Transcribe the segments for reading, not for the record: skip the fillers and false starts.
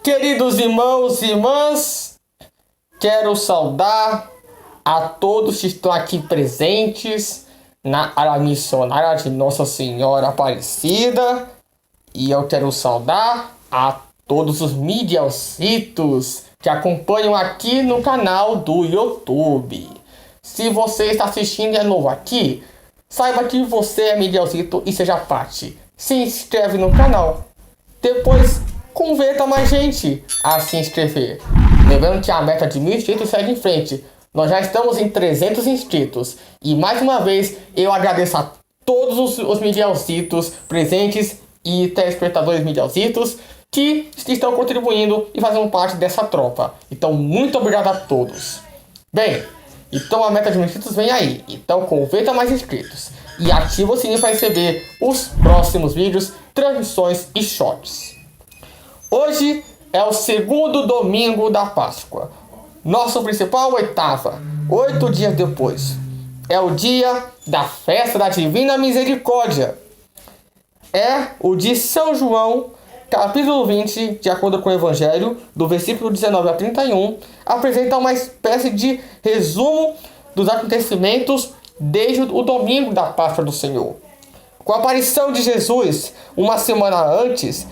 Queridos irmãos e irmãs, quero saudar a todos que estão aqui presentes na área missionária de Nossa Senhora Aparecida. E eu quero saudar a todos os midialcitos que acompanham aqui no canal do YouTube. Se você está assistindo e é novo aqui, saiba que você é midialcito e seja parte. Se inscreve no canal. Depois converta mais gente a se inscrever. Lembrando que a meta de 1.000 inscritos segue em frente. Nós já estamos em 300 inscritos. E mais uma vez eu agradeço a todos os midialcitos presentes e telespectadores midialcitos que estão contribuindo e fazendo parte dessa tropa. Então muito obrigado a todos. Bem, então a meta de 1.000 inscritos vem aí. Então converta mais inscritos. E ativa o sininho para receber os próximos vídeos, transmissões e shorts. Hoje é o segundo domingo da Páscoa. Nosso principal oitava, 8 dias depois. É o dia da festa da Divina Misericórdia. É o de São João, capítulo 20, de acordo com o Evangelho, do versículo 19 a 31, apresenta uma espécie de resumo dos acontecimentos desde o domingo da Páscoa do Senhor. Com a aparição de Jesus, uma semana antes,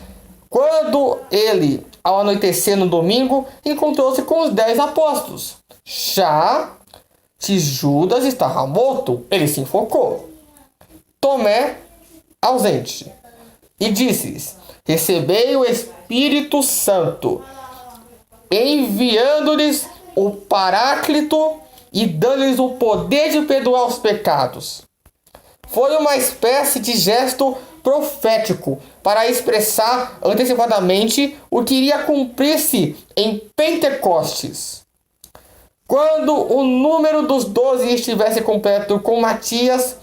quando ele, ao anoitecer no domingo, encontrou-se com os 10 apóstolos. Já que Judas estava morto, ele se enfocou. Tomé, ausente. E disse-lhes: recebei o Espírito Santo, enviando-lhes o Paráclito e dando-lhes o poder de perdoar os pecados. Foi uma espécie de gesto profético para expressar antecipadamente o que iria cumprir-se em Pentecostes. Quando o número dos 12 estivesse completo com Matias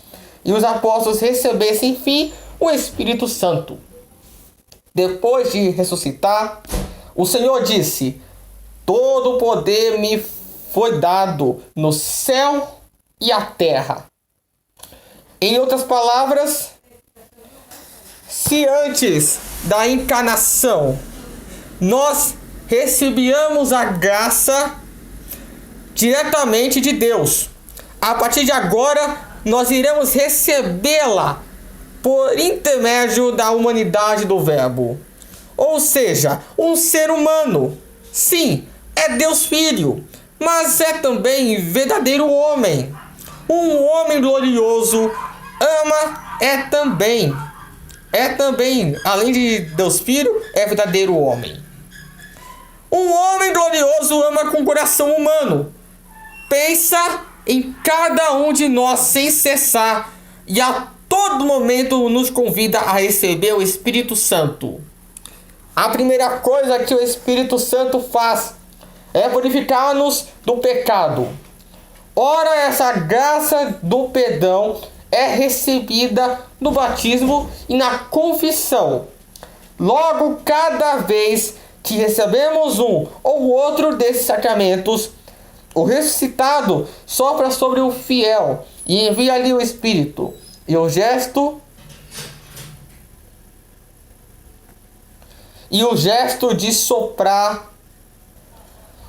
e os apóstolos recebessem, enfim, o Espírito Santo. Depois de ressuscitar, o Senhor disse: todo o poder me foi dado no céu e a terra. Em outras palavras, se antes da encarnação nós recebíamos a graça diretamente de Deus, a partir de agora nós iremos recebê-la por intermédio da humanidade do Verbo. Ou seja, um ser humano. Sim, é Deus Filho, mas é também verdadeiro homem. Um homem glorioso é também, além de Deus Filho, é verdadeiro homem. Um homem glorioso ama com o coração humano. Pensa em cada um de nós sem cessar e a todo momento nos convida a receber o Espírito Santo. A primeira coisa que o Espírito Santo faz é purificar-nos do pecado. Ora, essa graça do perdão é recebida no batismo e na confissão. Logo, cada vez que recebemos um ou outro desses sacramentos, o ressuscitado sopra sobre o fiel e envia-lhe o Espírito. E o gesto de soprar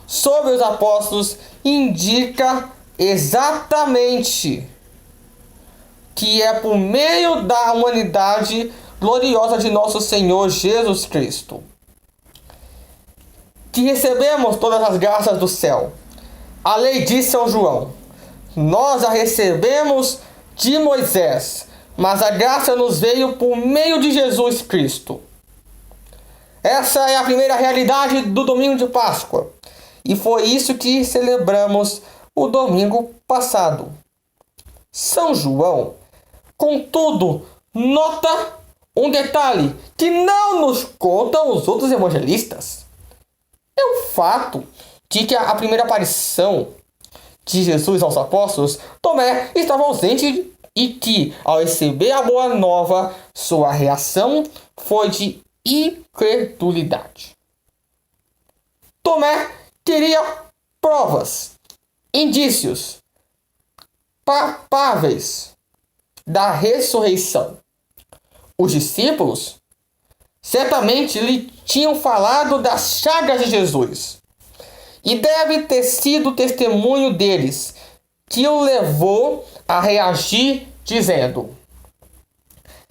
sobre os apóstolos indica exatamente que é por meio da humanidade gloriosa de nosso Senhor Jesus Cristo que recebemos todas as graças do céu. A lei de São João: nós a recebemos de Moisés, mas a graça nos veio por meio de Jesus Cristo. Essa é a primeira realidade do domingo de Páscoa. E foi isso que celebramos o domingo passado. São João, contudo, nota um detalhe que não nos contam os outros evangelistas. É o fato de que a primeira aparição de Jesus aos apóstolos, Tomé estava ausente e que, ao receber a boa nova, sua reação foi de incredulidade. Tomé queria provas, indícios palpáveis da ressurreição. Os discípulos certamente lhe tinham falado das chagas de Jesus. E deve ter sido o testemunho deles que o levou a reagir, dizendo: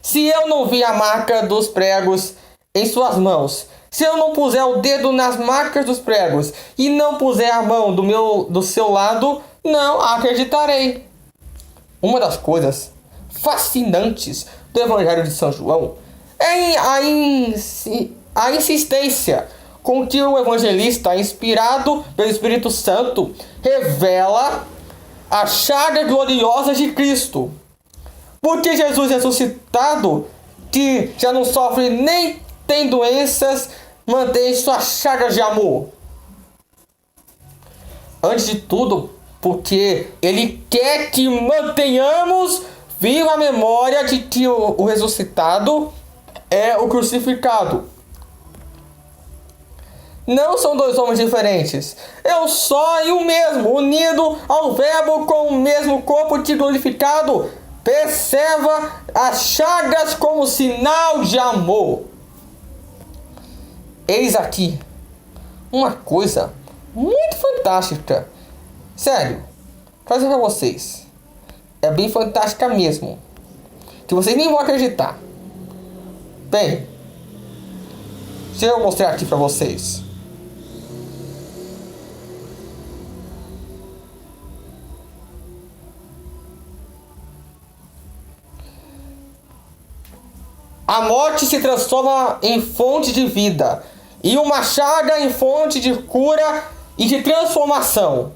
se eu não vi a marca dos pregos em suas mãos, se eu não puser o dedo nas marcas dos pregos e não puser a mão do seu lado, não acreditarei. Uma das coisas fascinantes do Evangelho de São João é a insistência com que o evangelista, inspirado pelo Espírito Santo, revela as chagas gloriosas de Cristo. Porque Jesus ressuscitado, que já não sofre nem tem doenças, mantém suas chagas de amor. Antes de tudo, porque Ele quer que mantenhamos viva a memória de que o ressuscitado é o crucificado. Não são dois homens diferentes. É um só e o mesmo, unido ao Verbo com o mesmo corpo que glorificado. Perceba as chagas como sinal de amor. Eis aqui uma coisa muito fantástica. Sério, vou fazer pra vocês. É bem fantástica mesmo. Que vocês nem vão acreditar. Bem, deixa eu mostrar aqui pra vocês. A morte se transforma em fonte de vida, e uma chaga em fonte de cura e de transformação.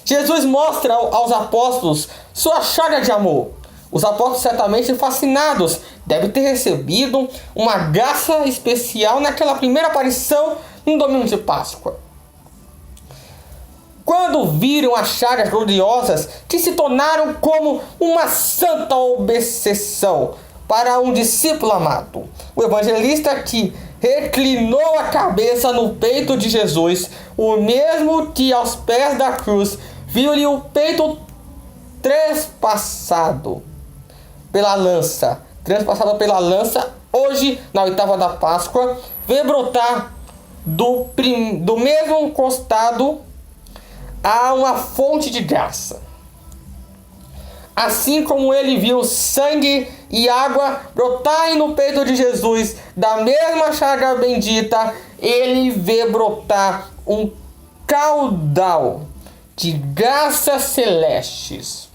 Jesus mostra aos apóstolos sua chaga de amor. Os apóstolos, certamente fascinados, devem ter recebido uma graça especial naquela primeira aparição no domingo de Páscoa. Quando viram as chagas gloriosas que se tornaram como uma santa obsessão para um discípulo amado, o evangelista que reclinou a cabeça no peito de Jesus, o mesmo que aos pés da cruz viu-lhe o peito transpassado pela lança, hoje, na oitava da Páscoa, vê brotar do mesmo costado a uma fonte de graça. Assim como ele viu sangue e água brotarem no peito de Jesus, da mesma chaga bendita, ele vê brotar um caudal de graças celestes.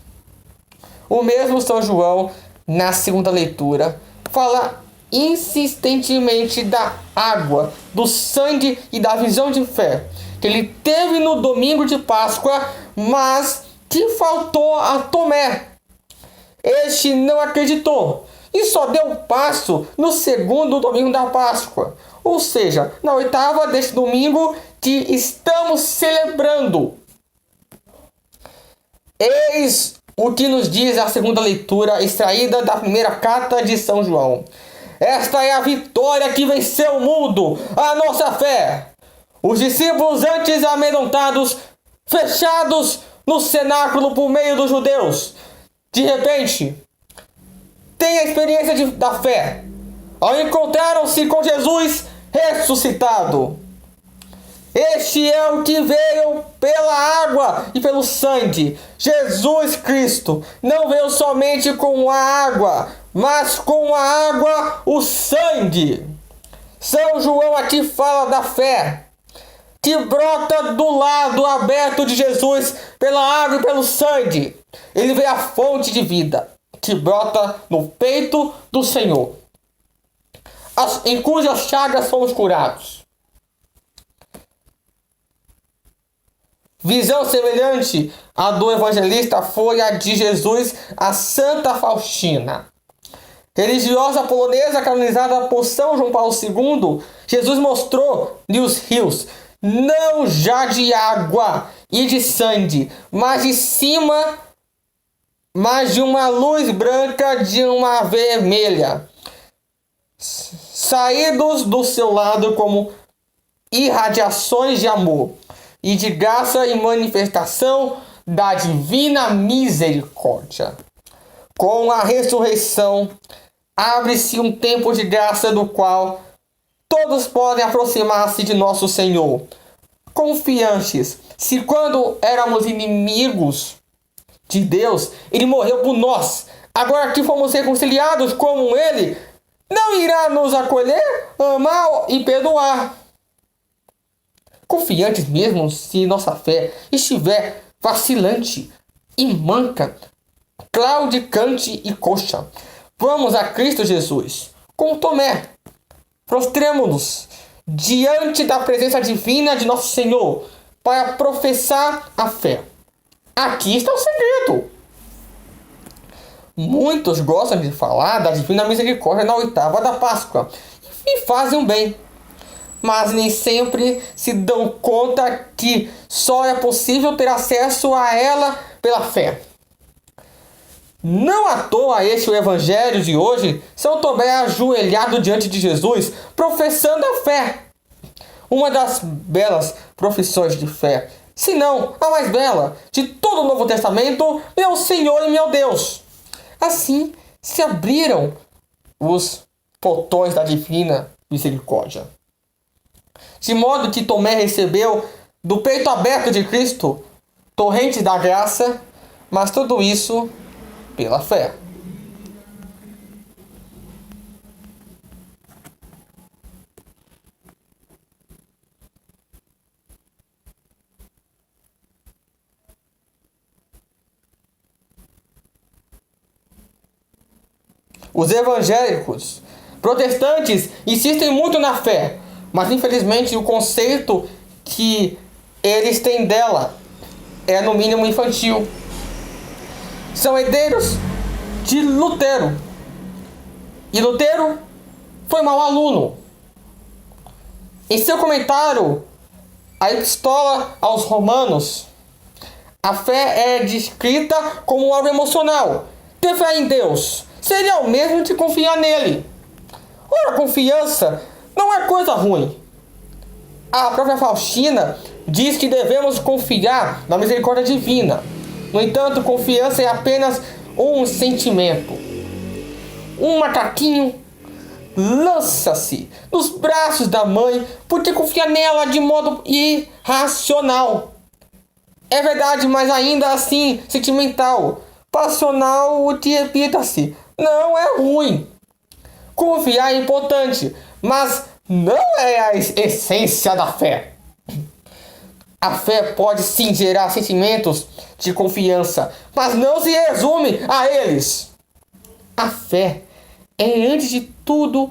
O mesmo São João, na segunda leitura, fala insistentemente da água, do sangue e da visão de fé que ele teve no domingo de Páscoa, mas que faltou a Tomé. Este não acreditou e só deu passo no segundo domingo da Páscoa, ou seja, na oitava deste domingo que estamos celebrando. Eis o que nos diz a segunda leitura extraída da primeira carta de São João. Esta é a vitória que venceu o mundo, a nossa fé. Os discípulos antes amedrontados, fechados no cenáculo por meio dos judeus, de repente, têm a experiência da fé, ao encontraram-se com Jesus ressuscitado. Este é o que veio pela água e pelo sangue. Jesus Cristo não veio somente com a água, mas com a água o sangue. São João aqui fala da fé que brota do lado aberto de Jesus pela água e pelo sangue. Ele vê a fonte de vida que brota no peito do Senhor, em cujas chagas fomos curados. Visão semelhante à do evangelista foi a de Jesus a Santa Faustina. Religiosa polonesa canonizada por São João Paulo II, Jesus mostrou-lhe os rios, não já de água e de sangue, mas de uma luz branca de uma vermelha, saídos do seu lado como irradiações de amor e de graça e manifestação da divina misericórdia. Com a ressurreição, abre-se um tempo de graça do qual todos podem aproximar-se de nosso Senhor, confiantes. Se quando éramos inimigos de Deus, Ele morreu por nós, agora que fomos reconciliados com Ele, não irá nos acolher, amar e perdoar. Confiantes mesmo se nossa fé estiver vacilante e manca, claudicante e coxa. Vamos a Cristo Jesus, com Tomé. Prostremo-nos diante da presença divina de nosso Senhor para professar a fé. Aqui está o segredo. Muitos gostam de falar da divina misericórdia na oitava da Páscoa e fazem o bem, mas nem sempre se dão conta que só é possível ter acesso a ela pela fé. Não à toa este o evangelho de hoje, São Tomé ajoelhado diante de Jesus, professando a fé. Uma das belas profissões de fé, se não a mais bela de todo o Novo Testamento, meu Senhor e meu Deus. Assim se abriram os portões da divina misericórdia. De modo que Tomé recebeu do peito aberto de Cristo torrente da graça, mas tudo isso pela fé. Os evangélicos protestantes insistem muito na fé, mas infelizmente o conceito que eles têm dela é no mínimo infantil. São herdeiros de Lutero. E Lutero foi mau aluno. Em seu comentário, a Epístola aos Romanos, a fé é descrita como algo emocional. Ter fé em Deus seria o mesmo de confiar nele. Ora, confiança não é coisa ruim. A própria Faustina diz que devemos confiar na misericórdia divina. No entanto, confiança é apenas um sentimento. Um macaquinho lança-se nos braços da mãe porque confia nela de modo irracional. É verdade, mas ainda assim sentimental, passional, o que repita-se. Não é ruim. Confiar é importante, mas não é a essência da fé. A fé pode sim gerar sentimentos de confiança, mas não se resume a eles. A fé é, antes de tudo,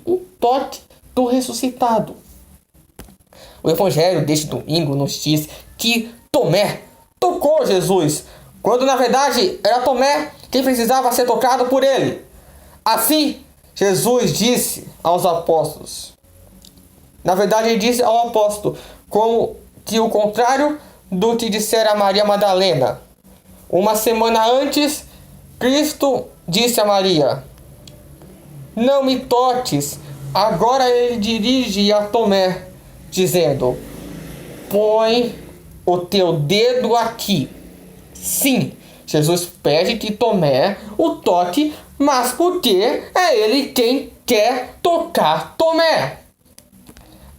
um toque do ressuscitado. O evangelho deste domingo nos diz que Tomé tocou Jesus, quando na verdade era Tomé quem precisava ser tocado por ele. Assim, Jesus disse aos apóstolos. Na verdade, ele disse ao apóstolo, como que o contrário do que dissera a Maria Madalena. Uma semana antes, Cristo disse a Maria: não me toques. Agora ele dirige a Tomé, dizendo: põe o teu dedo aqui. Sim, Jesus pede que Tomé o toque, mas porque é ele quem quer tocar Tomé.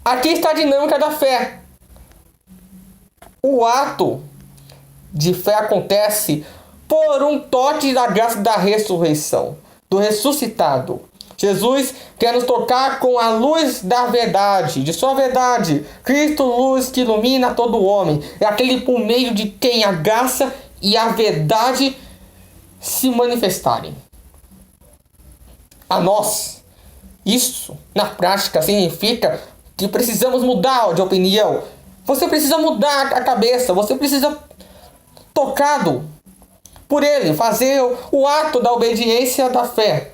Aqui está a dinâmica da fé. O ato de fé acontece por um toque da graça da ressurreição, do ressuscitado. Jesus quer nos tocar com a luz da verdade, de sua verdade. Cristo, luz que ilumina todo homem. É aquele por meio de quem a graça e a verdade se manifestarem. A nós, isso, na prática, significa que precisamos mudar de opinião. Você precisa mudar a cabeça. Você precisa, tocado por ele, fazer o ato da obediência da fé,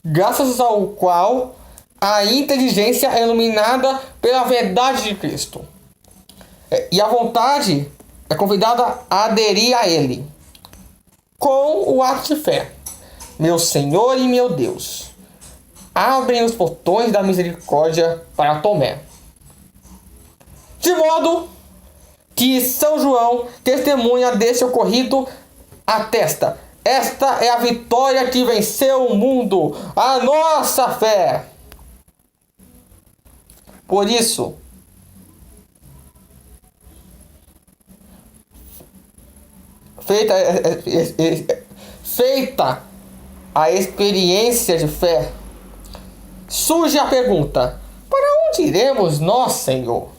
graças ao qual a inteligência é iluminada pela verdade de Cristo. E a vontade é convidada a aderir a ele com o ato de fé. Meu Senhor e meu Deus, abrem os portões da misericórdia para Tomé. De modo que São João, testemunha desse ocorrido, atesta: esta é a vitória que venceu o mundo, a nossa fé. Por isso, feita a experiência de fé, surge a pergunta: para onde iremos nós, Senhor?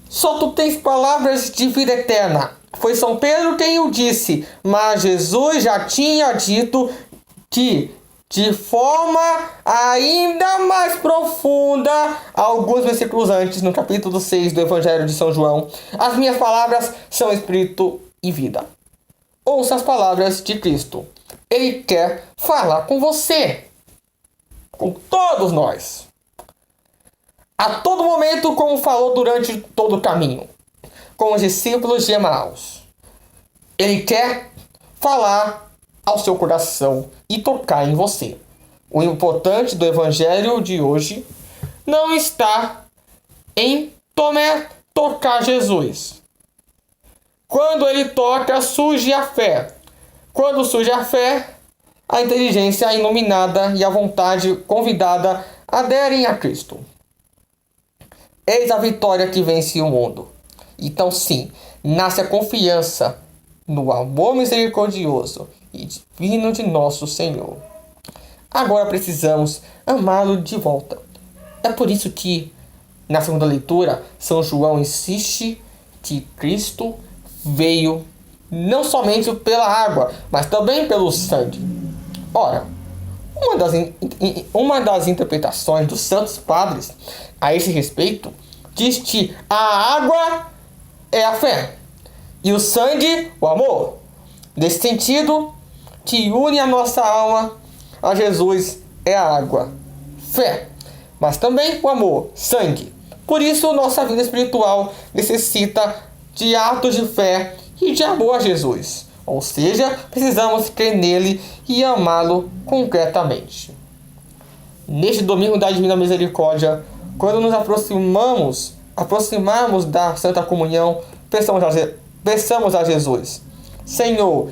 Só tu tens palavras de vida eterna. Foi São Pedro quem o disse, mas Jesus já tinha dito que, de forma ainda mais profunda, alguns versículos antes, no capítulo 6 do Evangelho de São João, as minhas palavras são espírito e vida. Ouça as palavras de Cristo. Ele quer falar com você, com todos nós, a todo momento, como falou durante todo o caminho, com os discípulos de Emaús. Ele quer falar ao seu coração e tocar em você. O importante do Evangelho de hoje não está em Tomé tocar Jesus. Quando ele toca, surge a fé. Quando surge a fé, a inteligência iluminada e a vontade convidada aderem a Cristo. Eis a vitória que vence o mundo. Então sim, nasce a confiança no amor misericordioso e divino de nosso Senhor. Agora precisamos amá-lo de volta. É por isso que, na segunda leitura, São João insiste que Cristo veio não somente pela água, mas também pelo sangue. Ora, uma das interpretações dos Santos Padres a esse respeito diz que a água é a fé e o sangue, o amor. Nesse sentido, que une a nossa alma a Jesus é a água, fé, mas também o amor, sangue. Por isso, nossa vida espiritual necessita de atos de fé e de amor a Jesus. Ou seja, precisamos crer nele e amá-lo concretamente. Neste domingo da Divina Misericórdia, quando nos aproximarmos da Santa Comunhão, peçamos a Jesus: Senhor,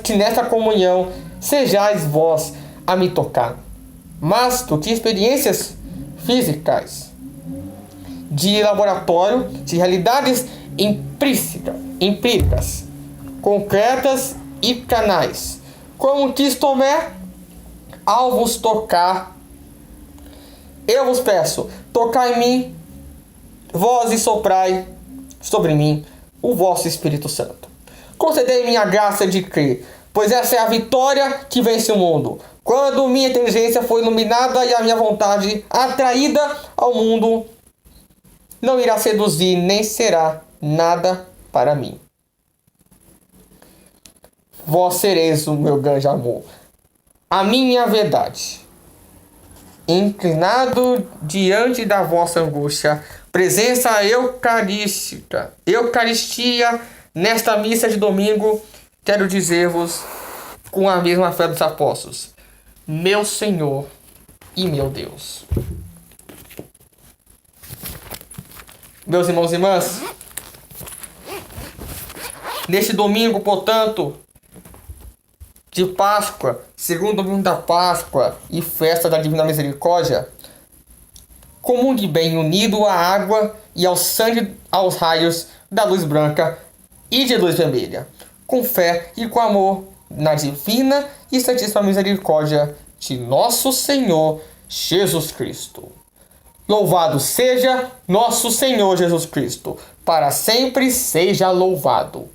que nesta comunhão sejais vós a me tocar. Mas do que experiências físicas, de laboratório, de realidades empíricas, concretas e canais, como quis Tomé, ao vos tocar, eu vos peço, tocai em mim, vós e soprai sobre mim o vosso Espírito Santo. Concedei-me a graça de crer, pois essa é a vitória que vence o mundo. Quando minha inteligência foi iluminada e a minha vontade atraída ao mundo, não irá seduzir nem será nada para mim. Vós sereis o meu grande amor, a minha verdade. Inclinado diante da vossa angústia, presença Eucaristia, nesta missa de domingo, quero dizer-vos, com a mesma fé dos apóstolos: meu Senhor e meu Deus. Meus irmãos e irmãs, neste domingo, portanto, de Páscoa, segundo domingo da Páscoa e festa da Divina Misericórdia, comungue bem unido à água e ao sangue, aos raios da luz branca e de luz vermelha, com fé e com amor na divina e santíssima misericórdia de nosso Senhor Jesus Cristo. Louvado seja nosso Senhor Jesus Cristo, para sempre seja louvado.